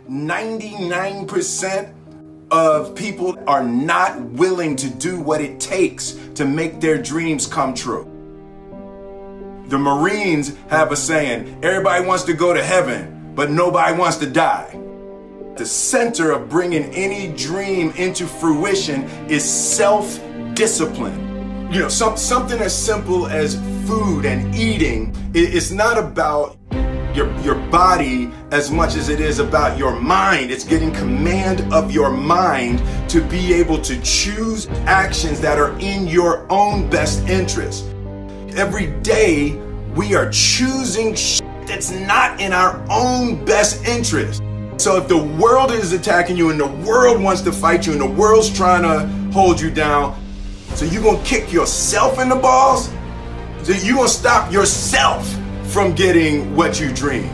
99% of people are not willing to do what it takes to make their dreams come true. The Marines have a saying, everybody wants to go to heaven, but nobody wants to die. The center of bringing any dream into fruition is self-discipline. You know, something as simple as food and eating. It's not about your body as much as it is about your mind. It's getting command of your mind to be able to choose actions that are in your own best interest. Every day we are choosing shit that's not in our own best interest. So if the world is attacking you and the world wants to fight you and the world's trying to hold you down, so you're gonna kick yourself in the balls? So you're gonna stop yourself from getting what you dream.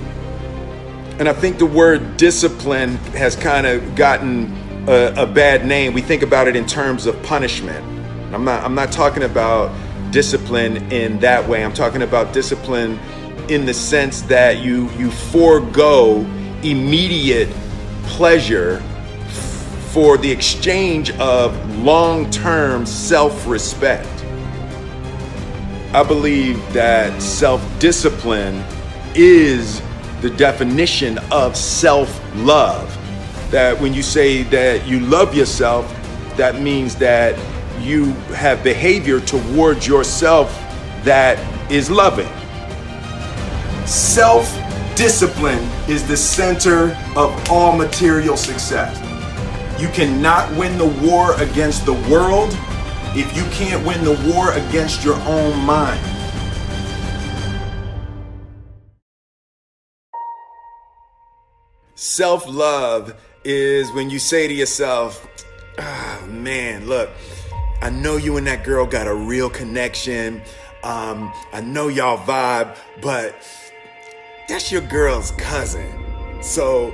And I think the word discipline has kind of gotten a bad name. We think about it in terms of punishment. I'm not talking about discipline in that way. I'm talking about discipline in the sense that you forego immediate pleasure for the exchange of long-term self-respect. I believe that self-discipline is the definition of self-love. That when you say that you love yourself, that means that you have behavior towards yourself that is loving. Self-discipline is the center of all material success. You cannot win the war against the world if you can't win the war against your own mind. Self-love is when you say to yourself, oh man, look, I know you and that girl got a real connection. I know y'all vibe, but that's your girl's cousin. So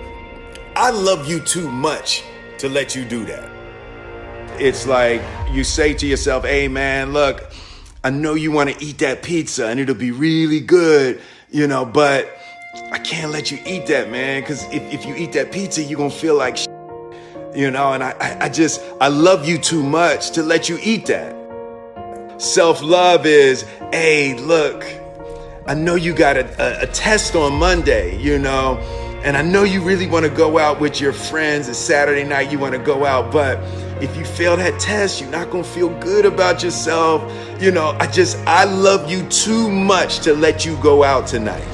I love you too much to let you do that. It's like you say to yourself, hey man, look, I know you want to eat that pizza and it'll be really good, you know, but I can't let you eat that, man, because if you eat that pizza, you're going to feel like shit, you know, and I love you too much to let you eat that. Self-love is, hey, look, I know you got a test on Monday, you know, and I know you really want to go out with your friends. It's Saturday night, you want to go out, but if you fail that test, you're not going to feel good about yourself. You know, I love you too much to let you go out tonight.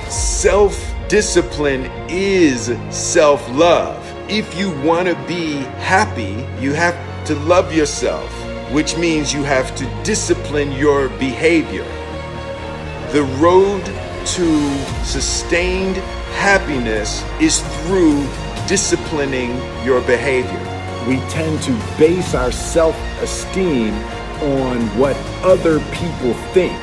Self-discipline is self-love. If you want to be happy, you have to love yourself, which means you have to discipline your behavior. The road to sustained happiness is through disciplining your behavior. We tend to base our self-esteem on what other people think.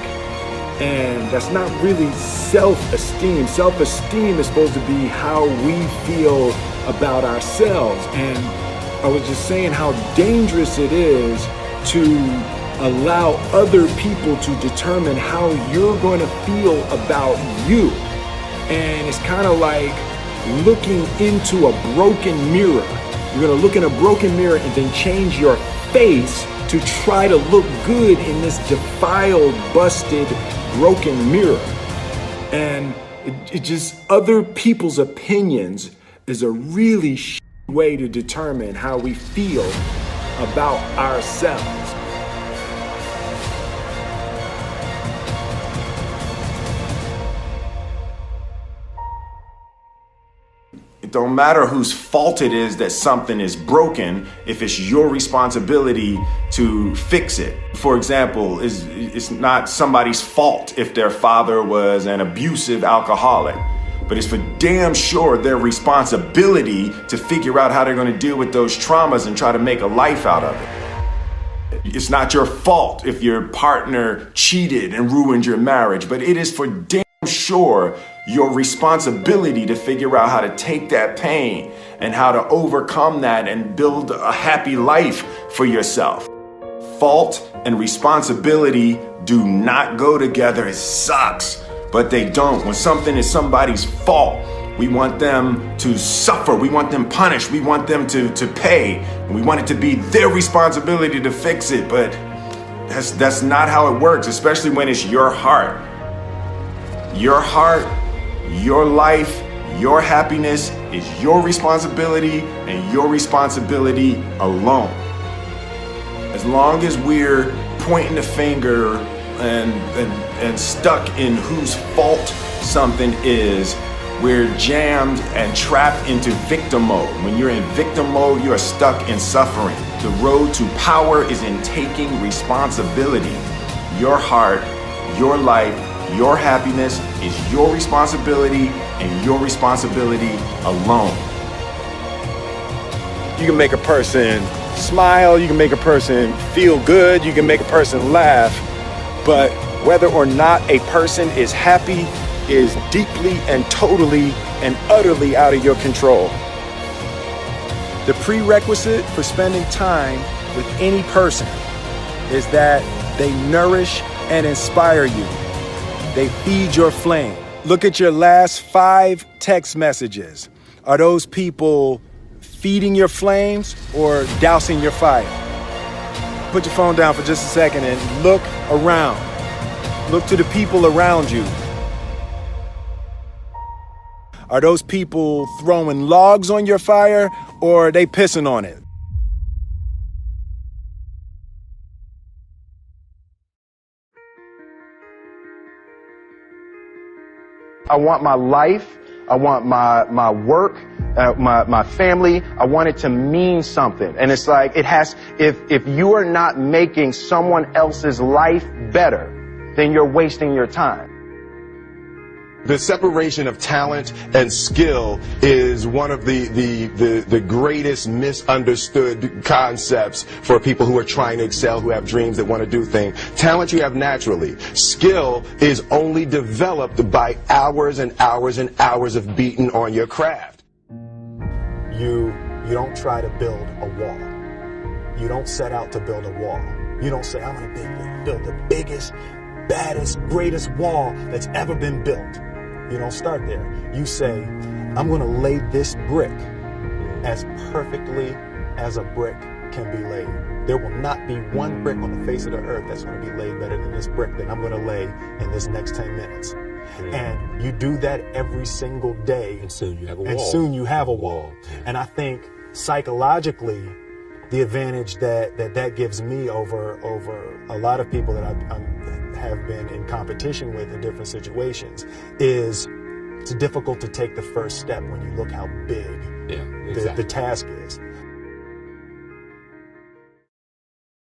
And that's not really self-esteem. Self-esteem is supposed to be how we feel about ourselves. And I was just saying how dangerous it is to allow other people to determine how you're going to feel about you. And it's kind of like looking into a broken mirror. You're going to look in a broken mirror and then change your face to try to look good in this defiled, busted, broken mirror. And it just, other people's opinions is a really way to determine how we feel about ourselves. It don't matter whose fault it is that something is broken if it's your responsibility to fix it. For example, it's not somebody's fault if their father was an abusive alcoholic, but it's for damn sure their responsibility to figure out how they're going to deal with those traumas and try to make a life out of it. It's not your fault if your partner cheated and ruined your marriage, but it is for damn sure your responsibility to figure out how to take that pain and how to overcome that and build a happy life for yourself. Fault and responsibility do not go together. It sucks, but they don't. When something is somebody's fault, We want them to suffer. We want them punished. We want them to pay. And we want it to be their responsibility to fix it. But that's not how it works, especially when it's your heart. Your heart, your life, your happiness is your responsibility and your responsibility alone. As long as we're pointing the finger and stuck in whose fault something is, we're jammed and trapped into victim mode. When you're in victim mode, you are stuck in suffering. The road to power is in taking responsibility. Your heart, your life, your happiness is your responsibility and your responsibility alone. You can make a person smile, you can make a person feel good, you can make a person laugh, but whether or not a person is happy is deeply and totally and utterly out of your control. The prerequisite for spending time with any person is that they nourish and inspire you. They feed your flame. Look at your last 5 text messages. Are those people feeding your flames or dousing your fire? Put your phone down for just a second and look around. Look to the people around you. Are those people throwing logs on your fire or are they pissing on it? I want my life, I want my work, my family, I want it to mean something. And it's like, if you are not making someone else's life better, then you're wasting your time. The separation of talent and skill is one of the greatest misunderstood concepts for people who are trying to excel, who have dreams, that want to do things. Talent you have naturally. Skill is only developed by hours and hours and hours of beating on your craft. You don't try to build a wall. You don't set out to build a wall. You don't say, I'm going to build the biggest, baddest, greatest wall that's ever been built. You don't start there. You say, I'm going to lay this brick as perfectly as a brick can be laid. There will not be one brick on the face of the earth that's going to be laid better than this brick that I'm going to lay in this next 10 minutes. And you do that every single day. And soon you have a wall. And soon you have a wall. And I think psychologically, the advantage that gives me over a lot of people that I have been in competition with in different situations is it's difficult to take the first step when you look how big the task is.